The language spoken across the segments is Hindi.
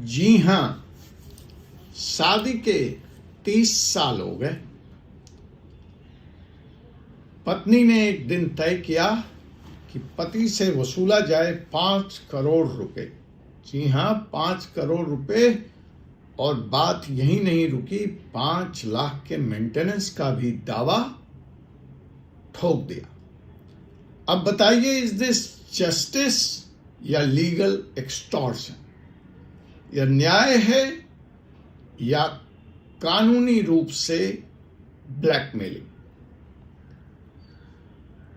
जी हां, शादी के 30 साल हो गए। पत्नी ने एक दिन तय किया कि पति से वसूला जाए 5 करोड़ रुपए। जी हां, 5 करोड़ रुपए। और बात यही नहीं रुकी, 5 लाख के मेंटेनेंस का भी दावा ठोक दिया। अब बताइए, इज दिस जस्टिस या लीगल एक्सटॉर्शन? यह न्याय है या कानूनी रूप से ब्लैकमेलिंग?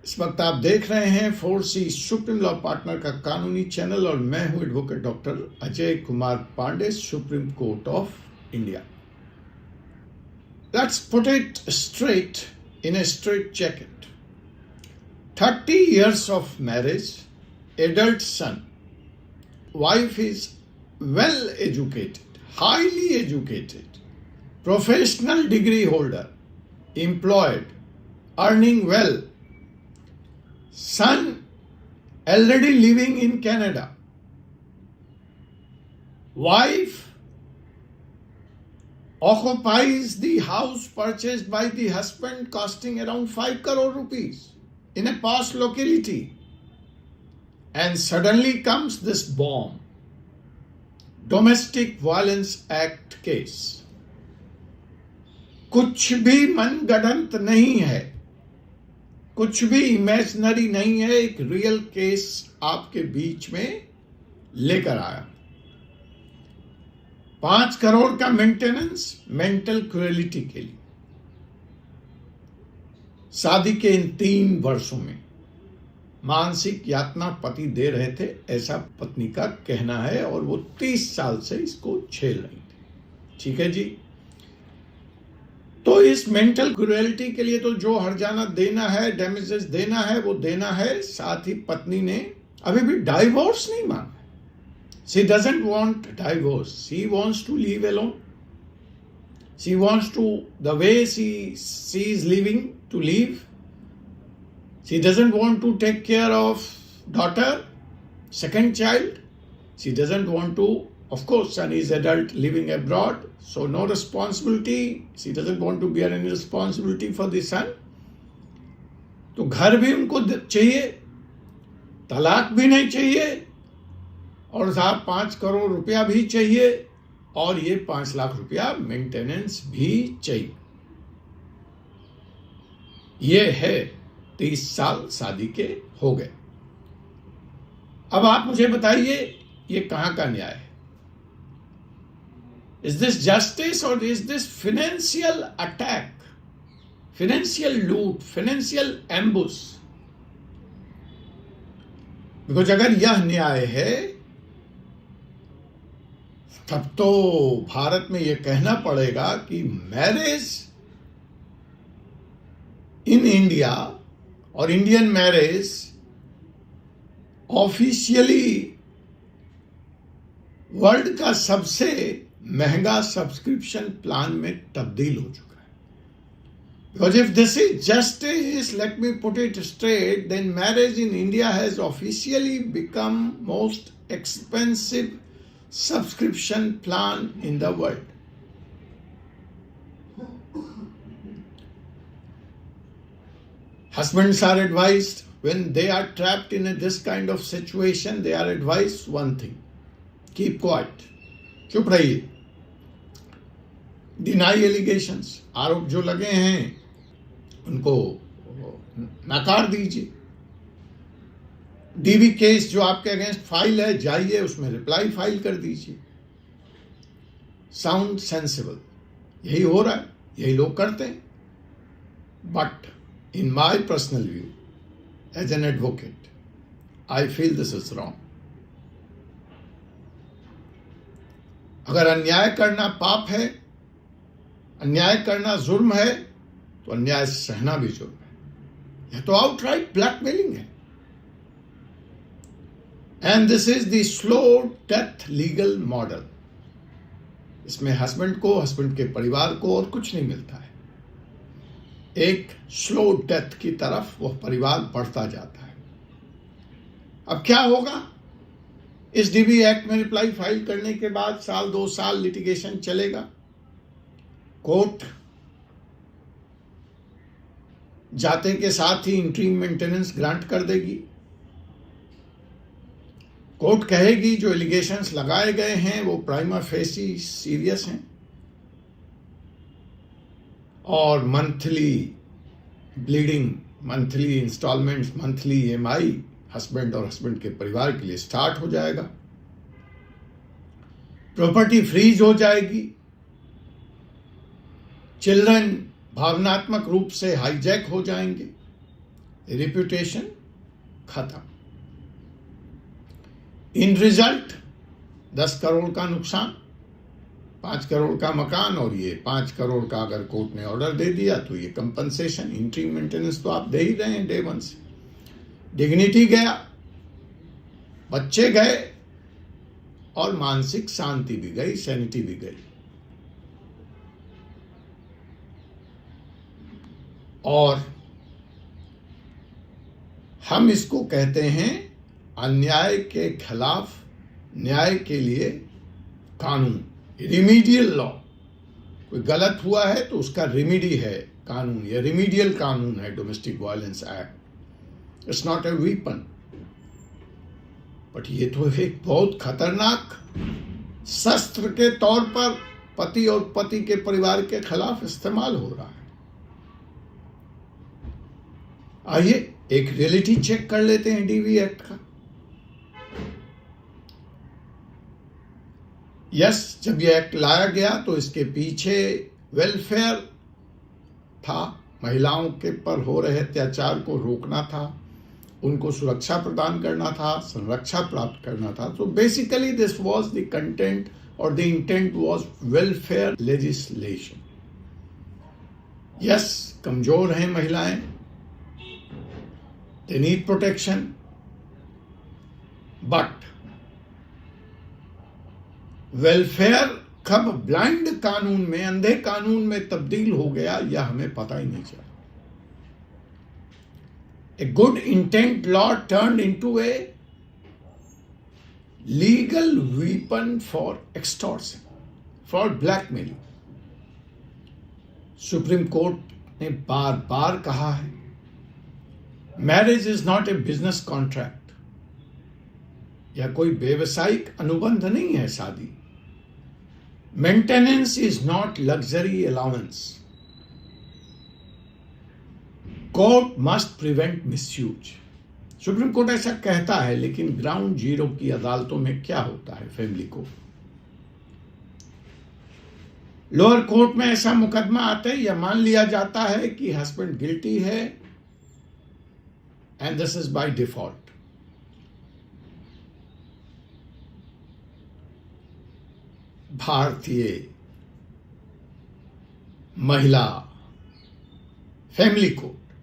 इस वक्त आप देख रहे हैं 4C सुप्रीम लॉ पार्टनर का कानूनी चैनल और मैं हूं advocate doctor Ajay Kumar Pandey, supreme court of India. Let's put it straight in a straight jacket. 30 years of marriage, adult son, wife is well educated, highly educated, professional degree holder, employed, earning well, son already living in Canada, wife occupies the house purchased by the husband costing around 5 crore rupees in a posh locality, and suddenly comes this bomb, Domestic Violence Act case. कुछ भी मनगढ़ंत नहीं है, कुछ भी इमेजिनरी नहीं है, एक रियल केस आपके बीच में लेकर आया। 5 करोड़ का मेंटेनेंस मेंटल क्रूएलिटी के लिए। शादी के इन 3 वर्षों में मानसिक यातना पति दे रहे थे, ऐसा पत्नी का कहना है, और वो 30 साल से इसको झेल रही थी। ठीक है जी। तो इस मेंटल क्रूएलिटी के लिए तो जो हर्जाना देना है, डैमेजेस देना है, वो देना है। साथ ही पत्नी ने अभी भी डाइवोर्स नहीं मांगा। She doesn't want divorce, she wants to leave alone, she wants to the way she is living to leave. She doesn't want to take care of daughter, second child. She doesn't want to, of course, son is adult living abroad, so no responsibility. She doesn't want to bear any responsibility for the son. तो घर भी उनको चाहिए, तलाक भी नहीं चाहिए, और साहब 5 करोड़ रुपया भी चाहिए, और ये 5 लाख रुपया मेंटेनेंस भी चाहिए। ये है 30 साल शादी के हो गए। अब आप मुझे बताइए, ये कहां का न्याय है? इज दिस जस्टिस और is this financial attack, financial लूट, फाइनेंशियल एम्बुश? बिकॉज अगर यह न्याय है तब तो भारत में यह कहना पड़ेगा कि मैरिज इन इंडिया और इंडियन मैरिज ऑफिशियली वर्ल्ड का सबसे महंगा सब्सक्रिप्शन प्लान में तब्दील हो चुका है। Because if this is justice, let me put it straight, then marriage in India has officially become most expensive subscription plan in the world. Husbands are advised, when they are trapped in this kind of situation, they are advised one thing: keep quiet, चुप रहिए। Deny allegations, आरोप जो लगे हैं उनको नकार दीजिए। डीबी केस जो आपके अगेंस्ट फाइल है, जाइए उसमें रिप्लाई फाइल कर दीजिए। साउंड सेंसिबल, यही हो रहा है, यही लोग करते हैं। But in my personal view, as an advocate, I feel this is wrong. अगर अन्याय करना पाप है, अन्याय करना जुर्म है, तो अन्याय सहना भी जुर्म है। यह तो आउटराइट ब्लैकमेलिंग है। And this is the slow death legal model. इसमें हस्बैंड को, हस्बैंड के परिवार को और कुछ नहीं मिलता है। एक स्लो डेथ की तरफ वह परिवार बढ़ता जाता है। अब क्या होगा? इस डीबी एक्ट में रिप्लाई फाइल करने के बाद 1-2 साल लिटिगेशन चलेगा। कोर्ट जाते के साथ ही इंटरिम मेंटेनेंस ग्रांट कर देगी। कोर्ट कहेगी जो एलिगेशंस लगाए गए हैं वो प्राइमा फेसी सीरियस हैं और monthly bleeding, monthly instalments, monthly EMI husband और हस्बैंड के परिवार के लिए स्टार्ट हो जाएगा। प्रॉपर्टी फ्रीज हो जाएगी। चिल्ड्रन भावनात्मक रूप से हाईजैक हो जाएंगे। रेपुटेशन खत्म। इन रिजल्ट 10 करोड़ का नुकसान, 5 करोड़ का मकान, और ये 5 करोड़ का अगर कोर्ट ने ऑर्डर दे दिया तो ये कंपनसेशन, इंटरिम मेंटेनेंस तो आप दे ही रहे हैं डे 1 से। डिग्निटी गया, बच्चे गए और मानसिक शांति भी गई, सैनिटी भी गई। और हम इसको कहते हैं अन्याय के खिलाफ न्याय के लिए कानून, रिमीडियल लॉ। कोई गलत हुआ है तो उसका रिमीडी है कानून, या रिमीडियल कानून है domestic violence act. It's not a weapon, but ये तो एक बहुत खतरनाक शस्त्र के तौर पर पति और पति के परिवार के खिलाफ इस्तेमाल हो रहा है। आइए एक रियलिटी चेक कर लेते हैं डीवी एक्ट का। यस, जब यह एक्ट लाया गया तो इसके पीछे वेलफेयर था, महिलाओं के पर हो रहे अत्याचार को रोकना था, उनको सुरक्षा प्रदान करना था, संरक्षा प्राप्त करना था। तो basically this was the content और the intent was welfare legislation. Yes, कमजोर हैं महिलाएं, they need protection, but welfare कब ब्लाइंड कानून में, अंधे कानून में तब्दील हो गया यह हमें पता ही नहीं चला। A good intent law turned into a legal weapon for extortion, for blackmailing. Supreme court ने बार बार कहा है marriage is not a business contract, यह कोई व्यवसायिक अनुबंध नहीं है शादी। Maintenance is not luxury allowance. Court must prevent misuse. Supreme court ऐसा कहता है, लेकिन ग्राउंड जीरो की अदालतों में क्या होता है? फैमिली कोर्ट, लोअर कोर्ट में ऐसा मुकदमा आते ही यह मान लिया जाता है कि हस्बैंड गिल्टी है, and this is by default. भारतीय महिला फैमिली कोर्ट,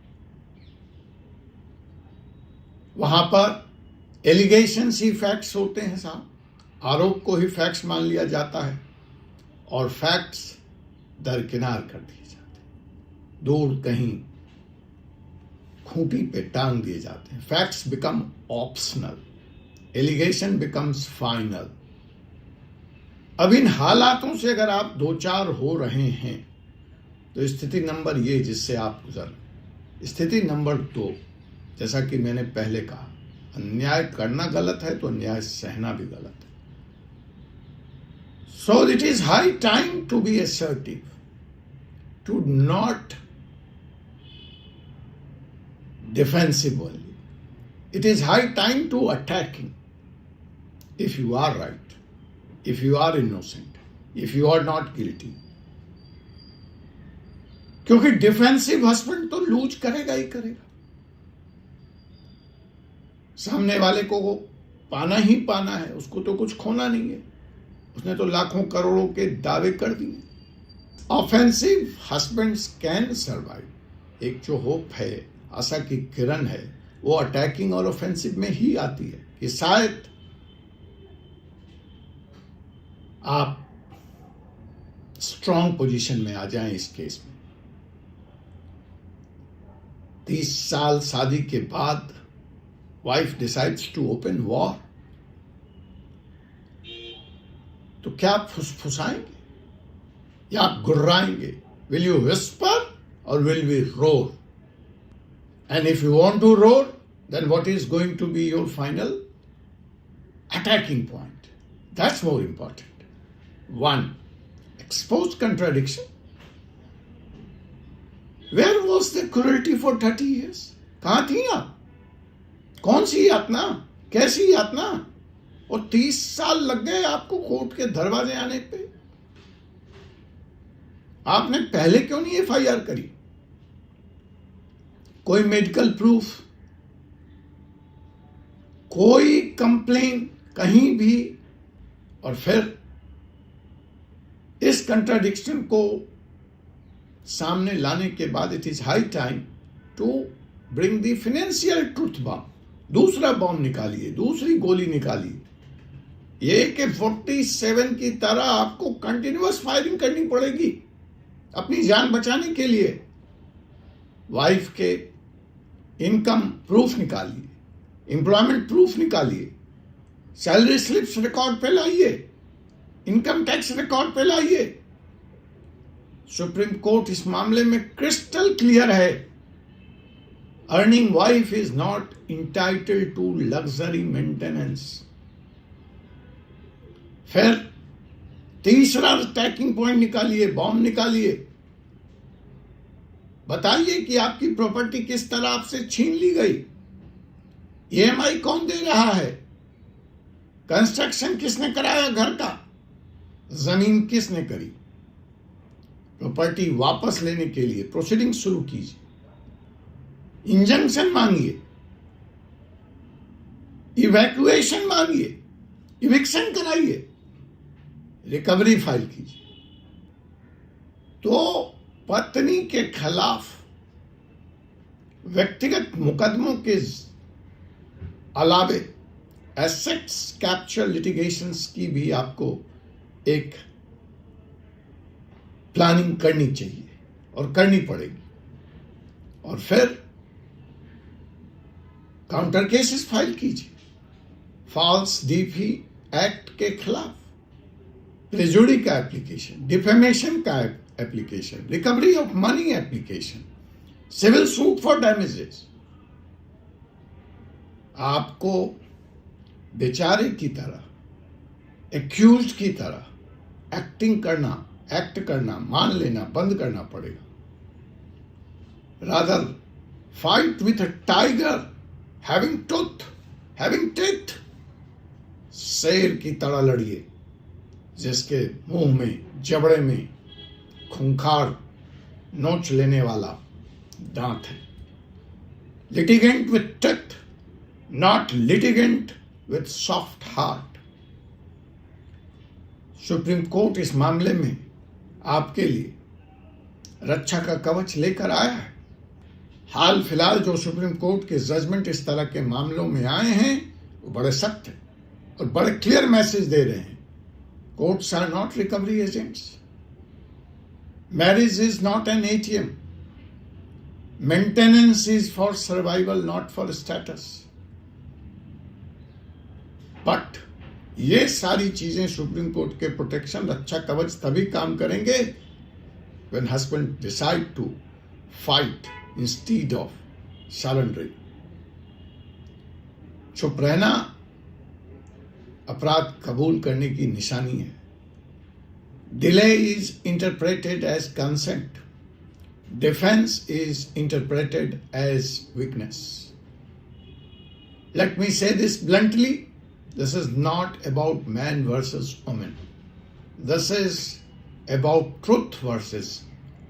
वहां पर एलिगेशंस ही फैक्ट्स होते हैं साहब, आरोप को ही फैक्ट्स मान लिया जाता है और फैक्ट्स दरकिनार कर दिए जाते हैं, दूर कहीं खूंटी पे टांग दिए जाते हैं। Facts become optional, allegation becomes final. अब इन हालातों से अगर आप 2-4 हो रहे हैं तो स्थिति नंबर ये जिससे आप गुजर, स्थिति नंबर 2, जैसा कि मैंने पहले कहा, अन्याय करना गलत है तो अन्याय सहना भी गलत है। So it is high time to be assertive, to not defensive only. It is high time to attacking. If you are right, if you are innocent, if you are not guilty. क्योंकि डिफेंसिव हस्बैंड तो लूज करेगा ही करेगा, सामने वाले को पाना ही पाना है, उसको तो कुछ खोना नहीं है, उसने तो लाखों करोड़ों के दावे कर दिए। Offensive husbands can survive. एक जो होप है, आशा की किरण है, वो अटैकिंग और ऑफेंसिव में ही आती है कि शायद आप स्ट्रॉन्ग पोजीशन में आ जाएं इस केस में। 30 साल शादी के बाद wife decides to open war, तो क्या आप फुसफुसाएंगे या आप गुर्राएंगे? विल यू विस्पर और will we roar? And if you want to roar, then what is going to be your final attacking point? That's more important. One, expose contradiction. Where was the cruelty for 30 years? कहां थी आप? कौन सी यातना? कैसी यातना? और 30 साल लग गए आपको कोर्ट के दरवाजे आने पे। आपने पहले क्यों नहीं एफआईआर करी? कोई मेडिकल प्रूफ, कोई कंप्लेन कहीं भी? और फिर इस कंट्राडिक्शन को सामने लाने के बाद it is high time to bring the financial truth bomb. दूसरा बॉम्ब निकालिए, दूसरी गोली निकालिए। ये कि 47 की तरह आपको कंटिन्यूअस फायरिंग करनी पड़ेगी अपनी जान बचाने के लिए। वाइफ के इनकम प्रूफ निकालिए, एम्प्लॉयमेंट प्रूफ निकालिए, सैलरी स्लिप्स रिकॉर्ड पे लाइए, इनकम टैक्स रिकॉर्ड पे लाइए। सुप्रीम कोर्ट इस मामले में क्रिस्टल क्लियर है। Earning wife is not entitled to luxury maintenance. फिर तीसरा अटैकिंग पॉइंट निकालिए, बॉम्ब निकालिए। बताइए कि आपकी प्रॉपर्टी किस तरह आपसे छीन ली गई। ईएमआई कौन दे रहा है? कंस्ट्रक्शन किसने कराया घर का? जमीन किसने करी? प्रॉपर्टी वापस लेने के लिए प्रोसीडिंग शुरू कीजिए। इंजंक्शन मांगिए, इवैक्यूएशन मांगिए, इविक्शन कराइए, रिकवरी फाइल कीजिए। तो पत्नी के खिलाफ व्यक्तिगत मुकदमों के अलावे एसेट्स कैप्चर लिटिगेशंस की भी आपको एक प्लानिंग करनी चाहिए और करनी पड़ेगी। और फिर काउंटर केसेस फाइल कीजिए फॉल्स डीपी एक्ट के खिलाफ, प्रेजुडी का एप्लीकेशन, डिफेमेशन का application, recovery of money application, civil suit for damages. आपको बेचारे की तरह, एक्यूज की तरह एक्टिंग करना, एक्ट करना, मान लेना बंद करना पड़ेगा। Rather fight with a tiger having tooth, having teeth. शेर की तरह लड़िए जिसके मुंह में, जबड़े में खूंखार नोच लेने वाला दांत है। Litigant with teeth, not litigant with soft heart. Supreme court इस मामले में आपके लिए रक्षा का कवच लेकर आया है। हाल फिलहाल जो सुप्रीम कोर्ट के जजमेंट इस तरह के मामलों में आए हैं वो बड़े सख्त हैं और बड़े क्लियर मैसेज दे रहे हैं। Courts are not recovery agents. Marriage is not an ATM. Maintenance is for survival, not for status. But ये सारी चीजें सुप्रीम कोर्ट के प्रोटेक्शन, रक्षा कवच तभी काम करेंगे when husband decide to fight instead of surrendering. चुप रहना अपराध कबूल करने की निशानी है। Delay is interpreted as consent. Defense is interpreted as weakness. Let me say this bluntly. This is not about man versus woman. This is about truth versus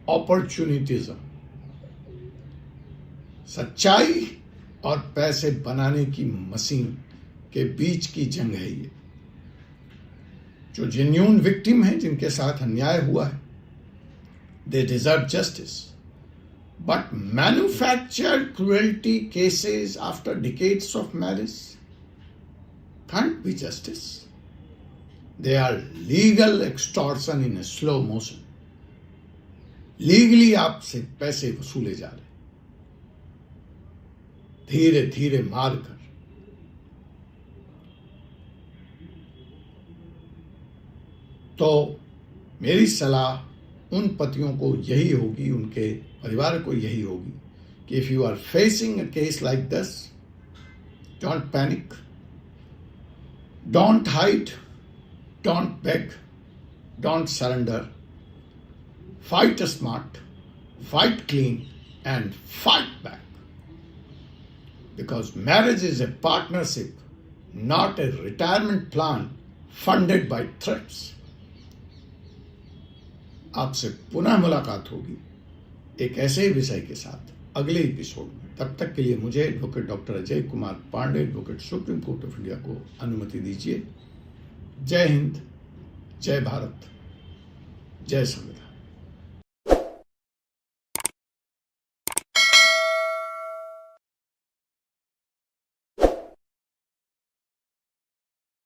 opportunism. सच्चाई और पैसे बनाने की मशीन के बीच की जंग है ये। जो जेन्यून विक्टिम है, जिनके साथ अन्याय हुआ है, they deserve justice. But manufactured cruelty cases after decades of marriage can't be justice. They are legal extortion in a slow motion. Legally आपसे पैसे वसूले जा रहे, धीरे धीरे मारकर। तो मेरी सलाह उन पतियों को यही होगी, उनके परिवार को यही होगी कि if you are facing a case like this, don't panic, don't hide, don't beg, don't surrender, fight smart, fight clean, and fight back. Because marriage is a partnership, not a retirement plan funded by threats. आपसे पुनः मुलाकात होगी एक ऐसे ही विषय के साथ अगले एपिसोड में। तब तक के लिए मुझे advocate doctor Ajay Kumar Pandey, advocate supreme court of India को अनुमति दीजिए। जय हिंद, जय भारत, जय संविधान।